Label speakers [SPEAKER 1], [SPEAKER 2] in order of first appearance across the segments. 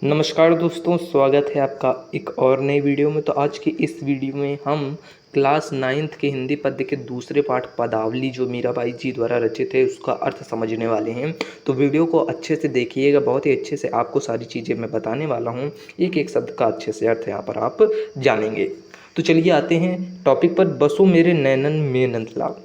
[SPEAKER 1] नमस्कार दोस्तों, स्वागत है आपका एक और नई वीडियो में। तो आज की इस वीडियो में हम क्लास 9th के हिंदी पद्य के दूसरे पाठ पदावली जो मीराबाई जी द्वारा रचित है उसका अर्थ समझने वाले हैं। तो वीडियो को अच्छे से देखिएगा, बहुत ही अच्छे से आपको सारी चीज़ें मैं बताने वाला हूँ। एक एक शब्द का अच्छे से अर्थ यहाँ पर आप जानेंगे। तो चलिए आते हैं टॉपिक पर। बसो मेरे नैनन में नंदलाल।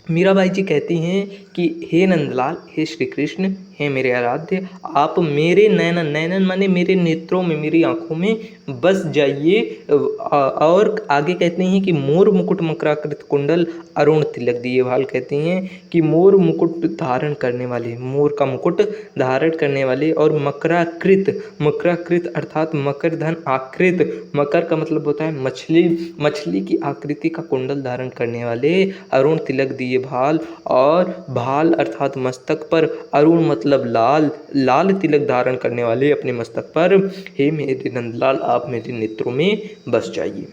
[SPEAKER 1] मीराबाई जी कहती हैं कि हे नंदलाल, हे श्री कृष्ण, हे मेरे आराध्य, आप मेरे नैनन, नैनन माने मेरे नेत्रों में, मेरी आंखों में बस जाइए। और आगे कहते हैं कि मोर मुकुट मकराकृत कुंडल अरुण तिलक दिए भाल। कहते हैं कि मोर मुकुट धारण करने वाले, मोर का मुकुट धारण करने वाले, और मकराकृत, मकराकृत अर्थात मकर धन आकृत, मकर का मतलब होता है मछली, मछली की आकृति का कुंडल धारण करने वाले अरुण तिलक दिए भाल। और भाल अर्थात मस्तक पर, अरुण मतलब लाल, लाल तिलक धारण करने वाले अपने मस्तक पर, हे मेरे नंदलाल आप मेरे नेत्रों में बस जाइए।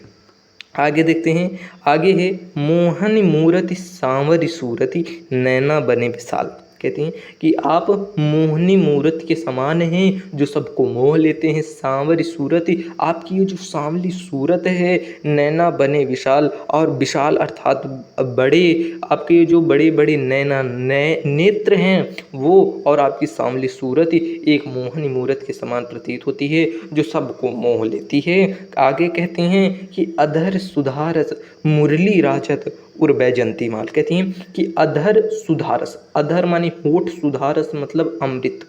[SPEAKER 1] आगे देखते हैं। आगे है मोहन मूरति सांवरी सूरति नैना बने विशाल। कहते हैं कि आप मोहनी मूरत के समान हैं जो सबको मोह लेते हैं। सांवरी सूरति, आपकी ये जो सांवली सूरत है, नैना बने विशाल, और विशाल अर्थात बड़े, आपके ये जो बड़े बड़े नैना नेत्र हैं वो, और आपकी सांवली सूरत एक मोहनी मूरत के समान प्रतीत होती है जो सबको मोह लेती है। आगे कहते हैं कि अधर सुधारस मुरली राजत उर बैजंती माल। कहती हैं कि अधर सुधारस, अधर माने होठ, सुधारस मतलब अमृत,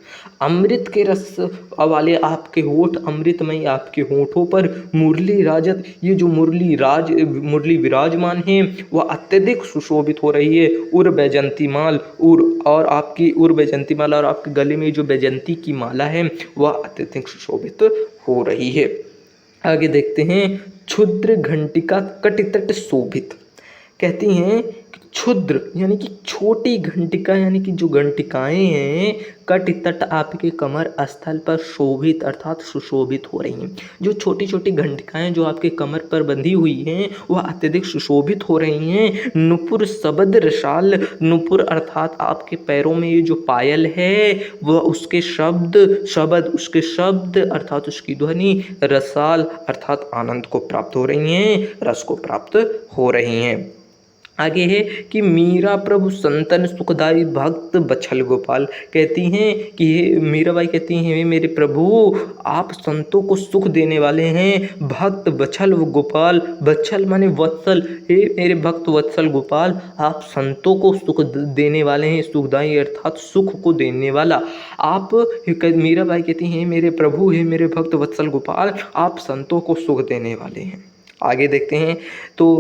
[SPEAKER 1] अमृत के रस वाले आपके होठ, अमृतमय आपके होठों पर मुरली राजत, ये जो मुरली विराजमान है वह अत्यधिक सुशोभित हो रही है। उर बैजंती माल, उर और आपकी उर बैजंती माला, और आपके गले में जो बैजंती की माला है वह अत्यधिक सुशोभित हो रही है। आगे देखते हैं। क्षुद्र घंटिका कटितट शोभित। कहती हैं कि क्षुद्र यानी कि छोटी घंटिका, यानी कि जो घंटिकाएं हैं, कटितट आपके कमर स्थल पर शोभित अर्थात सुशोभित हो रही हैं। जो छोटी छोटी घंटिकाएं जो आपके कमर पर बंधी हुई हैं वह अत्यधिक सुशोभित हो रही हैं। नुपुर शबद रसाल, नुपुर अर्थात आपके पैरों में ये जो पायल है वह उसके शब्द अर्थात उसकी ध्वनि, रसाल अर्थात आनंद को प्राप्त हो रही हैं, रस को प्राप्त हो रही हैं। आगे है कि मीरा प्रभु संतन सुखदाई भक्त बछल गोपाल। कहती हैं कि हे मीराबाई कहती हैं, हे मेरे प्रभु आप संतों को सुख देने वाले हैं। भक्त बछल व गोपाल, बछल माने वत्सल, हे मेरे भक्त वत्सल गोपाल आप संतों को सुख देने वाले हैं। सुखदाई अर्थात सुख को देने वाला। आप, मीराबाई कहती हैं मेरे प्रभु, हे मेरे भक्त वत्सल गोपाल आप संतों को सुख देने वाले हैं। आगे देखते हैं। तो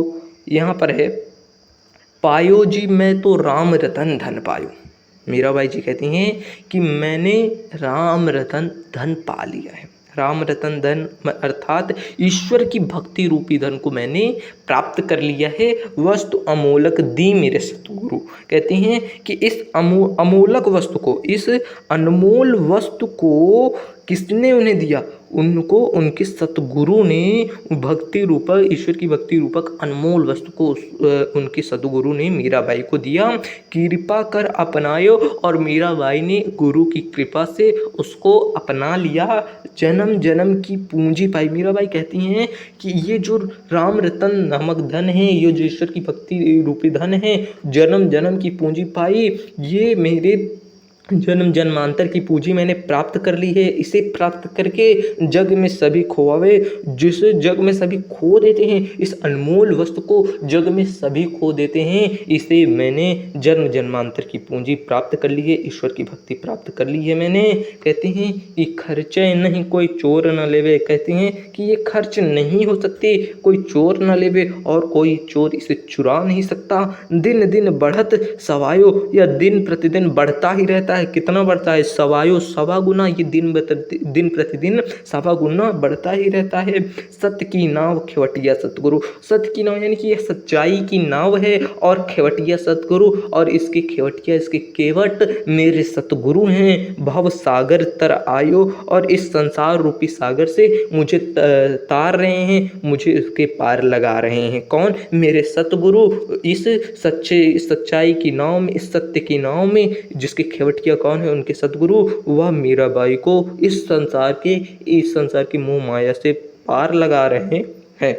[SPEAKER 1] यहाँ पर है पायो जी मैं तो राम रतन धन पायो। मीराबाई जी कहती हैं कि मैंने राम रतन धन पा लिया है। राम रतन धन अर्थात ईश्वर की भक्ति रूपी धन को मैंने प्राप्त कर लिया है। वस्तु अमोलक दी मेरे सतगुरु। कहती हैं कि इस अमोलक वस्तु को, इस अनमोल वस्तु को किसने उन्हें दिया? उनको उनके सतगुरु ने भक्ति रूपक, ईश्वर की भक्ति रूपक अनमोल वस्तु को उनके सतगुरु ने मीराबाई को दिया। कृपा कर अपनायो, और मीराबाई ने गुरु की कृपा से उसको अपना लिया। जन्म जन्म की पूंजी पाई। मीराबाई कहती हैं कि ये जो राम रतन नामक धन है, ये जो ईश्वर की भक्ति रूपी धन है, जन्म जन्म की पूंजी पाई। ये मेरे जन्म जन्मांतर की पूंजी मैंने प्राप्त कर ली है। इसे प्राप्त करके जग में सभी खोवावे, जिसे जग में सभी खो देते हैं, इस अनमोल वस्तु को जग में सभी खो देते हैं। इसे मैंने जन्म जन्मांतर की पूंजी प्राप्त कर ली है, ईश्वर की भक्ति प्राप्त कर ली है मैंने। कहते हैं कि खर्चे नहीं कोई चोर न लेवे। कहते हैं कि ये खर्च नहीं हो सकते, कोई चोर न लेवे, और कोई चोर इसे चुरा नहीं सकता। दिन दिन बढ़त सवायो, या दिन प्रतिदिन बढ़ता ही रहता है। कितना बढ़ता है? सवायो, सवा गुना। ये दिन प्रतिदिन सवा गुना बढ़ता ही रहता है। सत्य की नाव खेवटिया सतगुरु। सत्य की नाव यानी कि यह सच्चाई की नाव है, और खेवटिया सतगुरु, और इसके खेवटिया, इसके केवट मेरे सतगुरु हैं। भव सागर तर आयो, और इस संसार रूपी सागर से मुझे तार रहे हैं, मुझे इसके पार लगा रहे हैं। कौन? मेरे सतगुरु। इस सच्चाई की नाव में, इस सत्य की नाव में जिसके खेवटिया मुखिया कौन है, उनके सदगुरु, वह मीराबाई को इस संसार की मोह माया से पार लगा रहे हैं।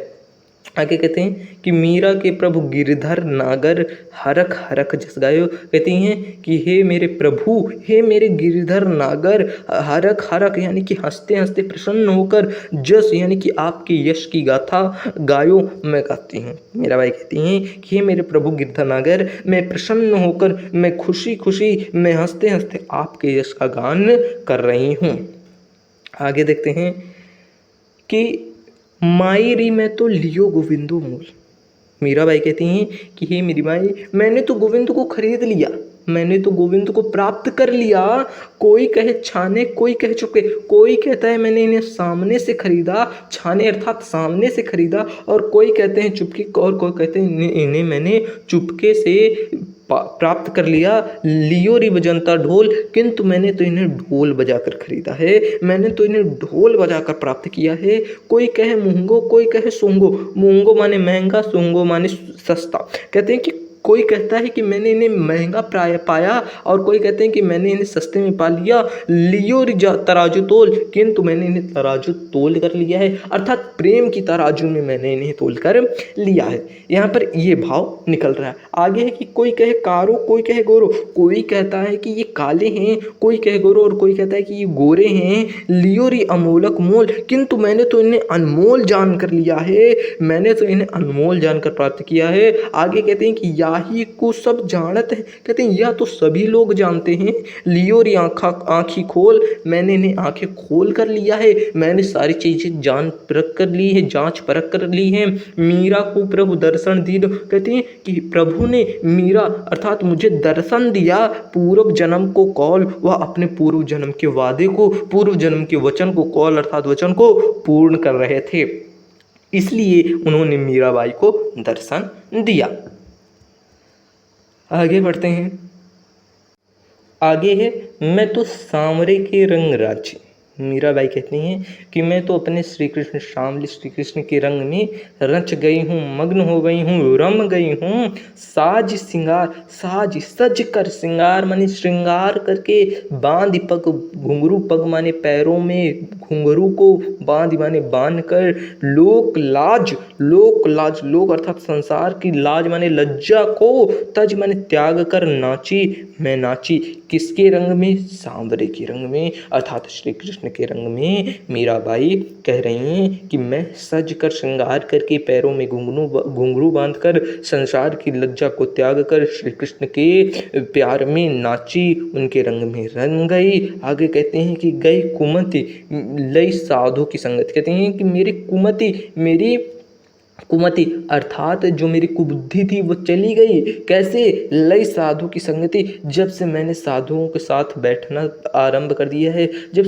[SPEAKER 1] आगे कहते हैं कि मीरा के प्रभु गिरधर नागर हरख हरख जस गायो। कहती हैं कि हे मेरे प्रभु, हे मेरे गिरधर नागर, हरख हरख यानी कि हंसते हंसते प्रसन्न होकर, जस यानी कि आपके यश की गाथा गायो मैं गाती हूँ। मीराबाई कहती हैं कि हे मेरे प्रभु गिरधर नागर, मैं प्रसन्न होकर, मैं खुशी खुशी, मैं हंसते हंसते आपके यश का गान कर रही हूँ। आगे देखते हैं कि माई री मैं तो लियो गोविंदो मोल। मीराबाई कहती हैं कि हे मेरी माई, मैंने तो गोविंद को खरीद लिया, मैंने तो गोविंद को प्राप्त कर लिया। कोई कहे छाने, कोई कहे चुपके, कोई कहता है मैंने इन्हें सामने से खरीदा, छाने अर्थात सामने से खरीदा, और कोई कहते हैं चुपके, और कोई कहते हैं इन्हें मैंने चुपके से प्राप्त कर लिया। लियो री बजंता ढोल, किंतु मैंने तो इन्हें ढोल बजाकर खरीदा है, मैंने तो इन्हें ढोल बजाकर प्राप्त किया है। कोई कहे महंगो, कोई कहे सोंगो, महंगो माने महंगा, सोंगो माने सस्ता। कहते हैं कि कोई कहता है कि मैंने इन्हें महंगा पाया, और कोई कहते हैं कि मैंने इन्हें सस्ते में पा लिया। लियो री तराजू तोल, किंतु मैंने इन्हें तराजू तोल कर लिया है, अर्थात प्रेम की तराजू में मैंने इन्हें तोल कर लिया है। यहाँ पर ये भाव निकल रहा है। आगे है कि कोई कहे कारो, कोई कहे गोरो, कोई कहता है कि ये काले हैं, कोई कहे गोरो, और कोई कहता है कि ये गोरे हैं। लियो री अमोलक मोल, किंतु मैंने तो इन्हें अनमोल जान कर लिया है, मैंने तो इन्हें अनमोल जानकर प्राप्त किया है। आगे कहते हैं कि याही को सब जानत है, कहते हैं यह तो सभी लोग जानते हैं। लियो री आँखी खोल, मैंने इन्हें आंखें खोल कर लिया है, मैंने सारी चीजें जान परख कर ली है, जांच परख कर ली है। मीरा को प्रभु दर्शन दीन, कहते हैं कि प्रभु ने मीरा अर्थात मुझे दर्शन दिया। पूर्व जन्म को कौल, वह अपने पूर्व जन्म के वादे को, पूर्व जन्म के वचन को, कौल अर्थात वचन को पूर्ण कर रहे थे, इसलिए उन्होंने मीराबाई को दर्शन दिया। आगे बढ़ते हैं। आगे है मैं तो सांवरे के रंग राजी। मीराबाई कहती हैं कि मैं तो अपने श्री कृष्ण, श्यामली श्री कृष्ण के रंग में रच गई हूँ, मग्न हो गई हूँ, रम गई हूँ। साज सिंगार, साज सज कर, सिंगार माने श्रृंगार करके, बांध पग घुंघरू, पग माने पैरों में घुंघरू को, बांध माने बांध कर, लोक लाज, लोक लाज, लोक अर्थात संसार की, लाज माने लज्जा को, तज माने त्याग कर नाची, मैं नाची। किसके रंग में? सांवरे के रंग में, अर्थात श्री कृष्ण के रंग में। मीराबाई कह रही हैं कि मैं सज कर, श्रृंगार करके, पैरों में घुंघरू बांधकर, संसार की लज्जा को त्याग कर श्री कृष्ण के प्यार में नाची, उनके रंग में रंग गई। आगे कहते हैं कि गई कुमति लई साधु की संगत, कहते हैं कि मेरी कुमति अर्थात जो मेरी कुबुद्धि थी वो चली गई। कैसे? लई साधु की संगति, जब से मैंने साधुओं के साथ बैठना आरंभ कर दिया है, जब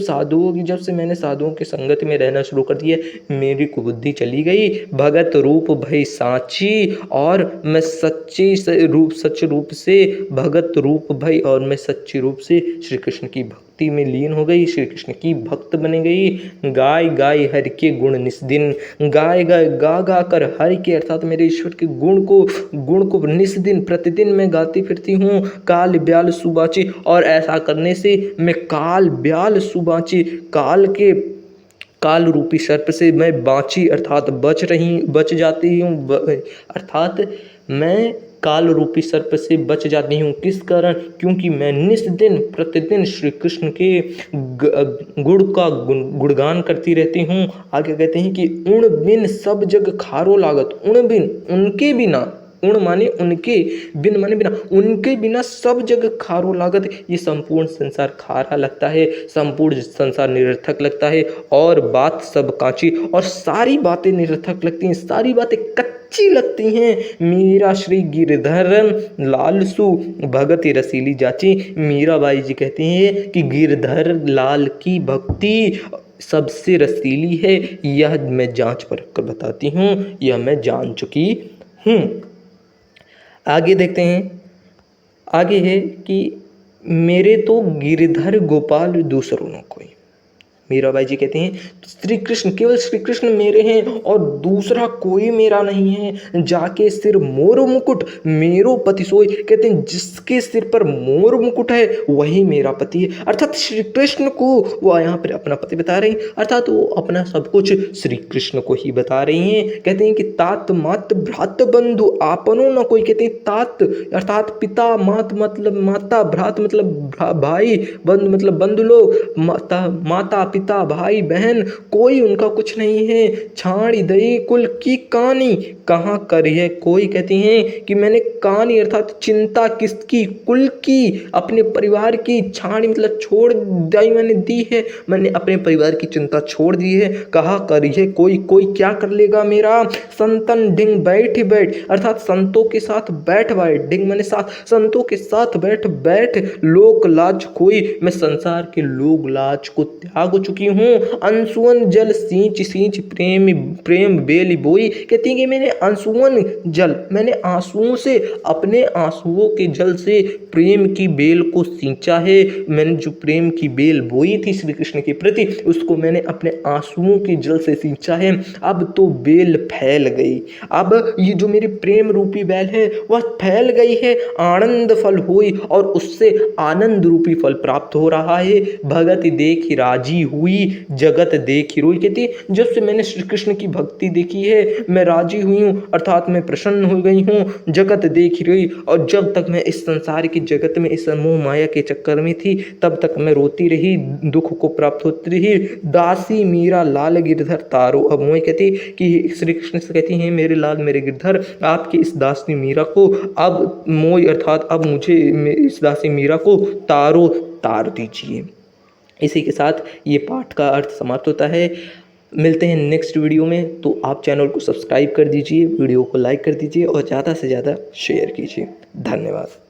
[SPEAKER 1] से मैंने साधुओं की संगति में रहना शुरू कर दिया, मेरी कुबुद्धि चली गई। भगत रूप भई साची, और मैं सच रूप से भगत रूप भई, और मैं सच्ची रूप से श्री कृष्ण की भक्ति में लीन हो गई, श्री कृष्ण की भक्त बन गई। गाय गाय हरि के गुण निस्दिन, गाय गाय गा गा कर हरि के अर्थात मेरे ईश्वर के गुण को निस्दिन प्रतिदिन मैं गाती फिरती हूँ। काल ब्याल सुबाची, और ऐसा करने से मैं काल ब्याल सुबाची, काल रूपी सर्प से मैं बाँची अर्थात बच जाती हूँ, अर्थात मैं काल रूपी सर्प से बच जाती हूँ। किस कारण? क्योंकि मैं निस्दिन प्रतिदिन श्री कृष्ण के गुणगान करती रहती हूँ। आगे कहते हैं कि उण बिन सब जग खारो लागत, उण बिन उनके बिना, उण माने उनके, बिन माने बिना, उनके बिना सब जग खारो लागत, ये संपूर्ण संसार खारा लगता है, संपूर्ण संसार निरर्थक लगता है, और बात सब कांची, और सारी बातें निरर्थक लगती हैं, सारी बातें कच्ची लगती हैं। मीरा श्री गिरधरन लालसु भगति रसीली जाची। मीराबाई जी कहती हैं कि गिरधर लाल की भक्ति सबसे रसीली है, यह मैं जांच परख कर बताती हूँ, यह मैं जान चुकी हूँ। आगे देखते हैं। आगे है कि मेरे तो गिरधर गोपाल दूसरों न कोई। मीराबाई जी कहते हैं श्री कृष्ण, केवल श्री कृष्ण मेरे हैं और दूसरा कोई मेरा नहीं है। जाके सिर मोर मुकुट मेरो पति सोई, कहते हैं जिसके सिर पर मोर मुकुट है वही मेरा पति है। अर्थात श्री कृष्ण को वो यहाँ पर अपना पति बता रही हैं, अर्थात वो अपना सब कुछ श्री कृष्ण को ही बता रही हैं। कहते हैं कि तात मात भ्रात बंधु आपनो न कोई, कहते हैं तात अर्थात पिता, मात मतलब माता, भ्रात मतलब भाई, बंधु मतलब बंधु लोग, माता पिता भाई बहन, कोई उनका कुछ नहीं है। छाड़ी दई कुल की कहानी कहाँ करी है कोई, कहती हैं कि मैंने कहानी अर्थात चिंता किसकी, कुल की, अपने परिवार की, छाड़ी मतलब छोड़ दी मैंने दी है, मैंने अपने परिवार की चिंता छोड़ दी है। कहाँ करी है कोई, कोई क्या कर लेगा मेरा। संतन ढिंग बैठ अर्थात संतों के साथ बैठ ढिंग मैंने साथ, संतों के साथ बैठ लोक लाज कोई, मैं संसार के लोग लाज को त्याग चुकी हूँ। अंशुअन जल सींच सींच प्रेम प्रेम बेली बोई, कहती है कि मैंने अंशुअन जल, मैंने आंसुओं से, अपने आंसुओं के जल से प्रेम की बेल को सींचा है। मैंने जो प्रेम की बेल बोई थी श्री कृष्ण के प्रति, उसको मैंने अपने आंसुओं के जल से सींचा है। अब तो बेल फैल गई, अब ये जो मेरी प्रेम रूपी बेल है वह फैल गई है, आनंद फल हुई और उससे आनंद रूपी फल प्राप्त हो रहा है। भगत देखी राजी हुई जगत देखी रोई, कहती जब से मैंने श्री कृष्ण की भक्ति देखी है मैं राजी हुई हूँ, अर्थात मैं प्रसन्न हो गई हूँ। जगत देखी रोई, और जब तक मैं इस संसार की जगत में इस मोह माया के चक्कर में थी तब तक मैं रोती रही, दुख को प्राप्त होती रही। दासी मीरा लाल गिरधर तारो, अब मोह कहती कि श्री कृष्ण से कहती हैं मेरे लाल मेरे गिरधर, आपकी इस दासी मीरा को अब मोह अर्थात अब मुझे इस दासी मीरा को तारो तार दीजिए। इसी के साथ ये पाठ का अर्थ समाप्त होता है। मिलते हैं नेक्स्ट वीडियो में, तो आप चैनल को सब्सक्राइब कर दीजिए, वीडियो को लाइक कर दीजिए और ज़्यादा से ज़्यादा शेयर कीजिए। धन्यवाद।